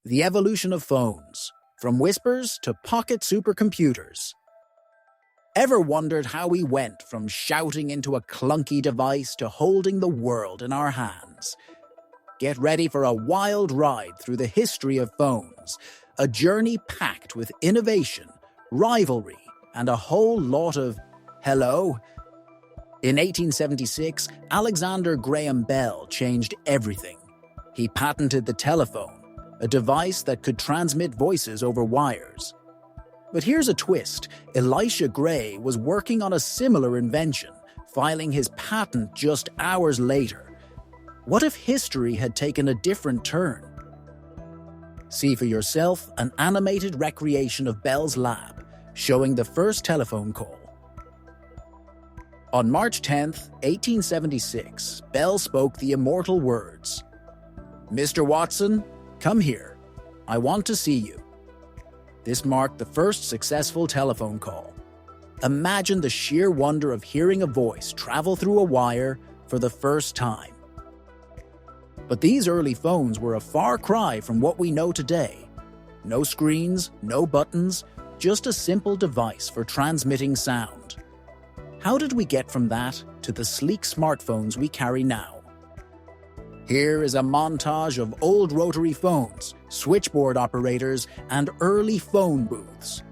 The evolution of phones, from whispers to pocket supercomputers. Ever wondered how we went from shouting into a clunky device to holding the world in our hands? Get ready for a wild ride through the history of phones, a journey packed with innovation, rivalry, and a whole lot of hello. In 1876, Alexander Graham Bell changed everything. He patented the telephone, a device that could transmit voices over wires. But here's a twist. Elisha Gray was working on a similar invention, filing his patent just hours later. What if history had taken a different turn? See for yourself an animated recreation of Bell's lab, showing the first telephone call. On March 10, 1876, Bell spoke the immortal words, "Mr. Watson, come here. I want to see you." This marked the first successful telephone call. Imagine the sheer wonder of hearing a voice travel through a wire for the first time. But these early phones were a far cry from what we know today. No screens, no buttons, just a simple device for transmitting sound. How did we get from that to the sleek smartphones we carry now? Here is a montage of old rotary phones, switchboard operators, and early phone booths.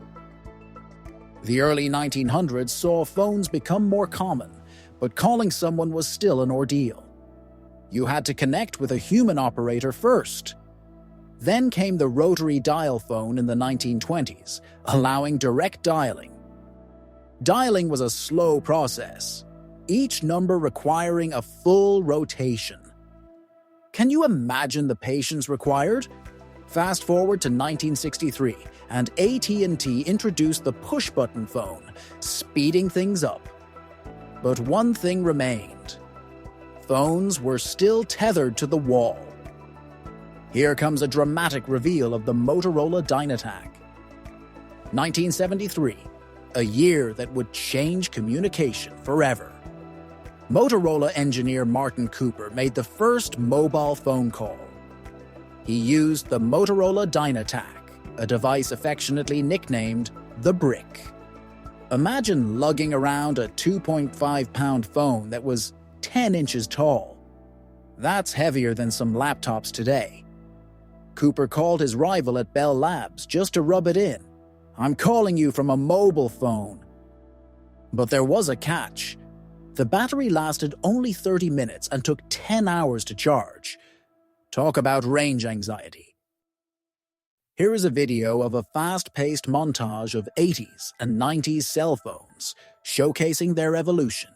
The early 1900s saw phones become more common, but calling someone was still an ordeal. You had to connect with a human operator first. Then came the rotary dial phone in the 1920s, allowing direct dialing. Dialing was a slow process, each number requiring a full rotation. Can you imagine the patience required? Fast forward to 1963, and AT&T introduced the push-button phone, speeding things up. But one thing remained. Phones were still tethered to the wall. Here comes a dramatic reveal of the Motorola Dynatac. 1973, a year that would change communication forever. Motorola engineer Martin Cooper made the first mobile phone call. He used the Motorola Dynatac, a device affectionately nicknamed the Brick. Imagine lugging around a 2.5-pound phone that was 10 inches tall. That's heavier than some laptops today. Cooper called his rival at Bell Labs just to rub it in. "I'm calling you from a mobile phone." But there was a catch. The battery lasted only 30 minutes and took 10 hours to charge. Talk about range anxiety. Here is a video of a fast-paced montage of 80s and 90s cell phones, showcasing their evolution.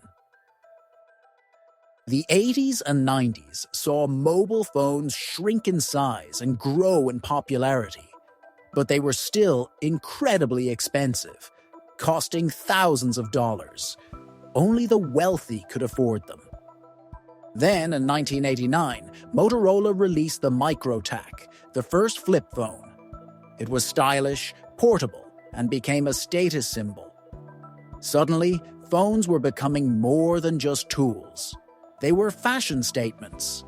The 80s and 90s saw mobile phones shrink in size and grow in popularity, but they were still incredibly expensive, costing thousands of dollars. Only the wealthy could afford them. Then, in 1989, Motorola released the MicroTac, the first flip phone. It was stylish, portable, and became a status symbol. Suddenly, phones were becoming more than just tools. They were fashion statements.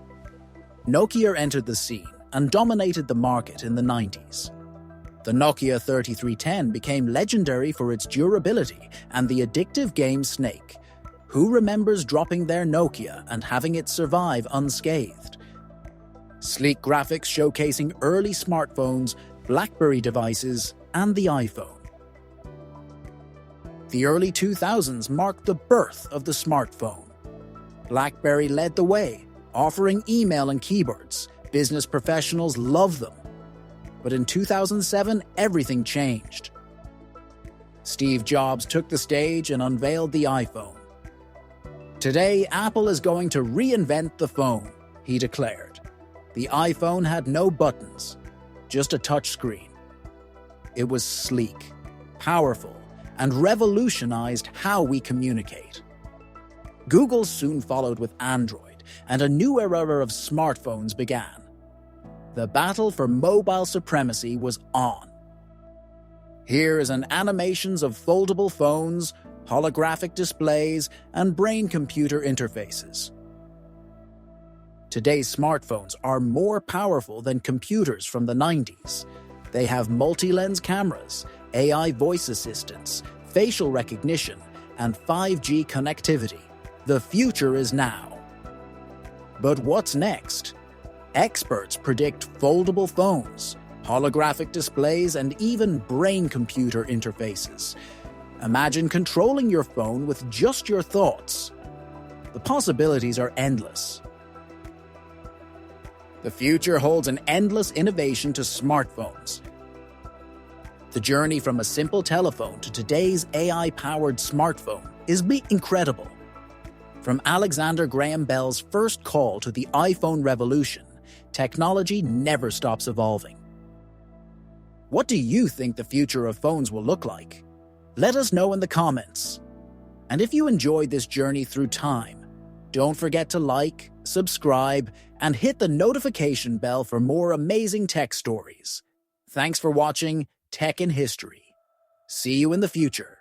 Nokia entered the scene and dominated the market in the 90s. The Nokia 3310 became legendary for its durability and the addictive game Snake. Who remembers dropping their Nokia and having it survive unscathed? Sleek graphics showcasing early smartphones, BlackBerry devices, and the iPhone. The early 2000s marked the birth of the smartphone. BlackBerry led the way, offering email and keyboards. Business professionals loved them. But in 2007, everything changed. Steve Jobs took the stage and unveiled the iPhone. "Today, Apple is going to reinvent the phone," he declared. The iPhone had no buttons, just a touchscreen. It was sleek, powerful, and revolutionized how we communicate. Google soon followed with Android, and a new era of smartphones began. The battle for mobile supremacy was on. Here is an animations of foldable phones, holographic displays, and brain-computer interfaces. Today's smartphones are more powerful than computers from the 90s. They have multi-lens cameras, AI voice assistants, facial recognition, and 5G connectivity. The future is now. But what's next? Experts predict foldable phones, holographic displays, and even brain-computer interfaces. Imagine controlling your phone with just your thoughts. The possibilities are endless. The future holds an endless innovation to smartphones. The journey from a simple telephone to today's AI-powered smartphone is incredible. From Alexander Graham Bell's first call to the iPhone revolution, technology never stops evolving. What do you think the future of phones will look like? Let us know in the comments. And if you enjoyed this journey through time, don't forget to like, subscribe, and hit the notification bell for more amazing tech stories. Thanks for watching Tech in History. See you in the future.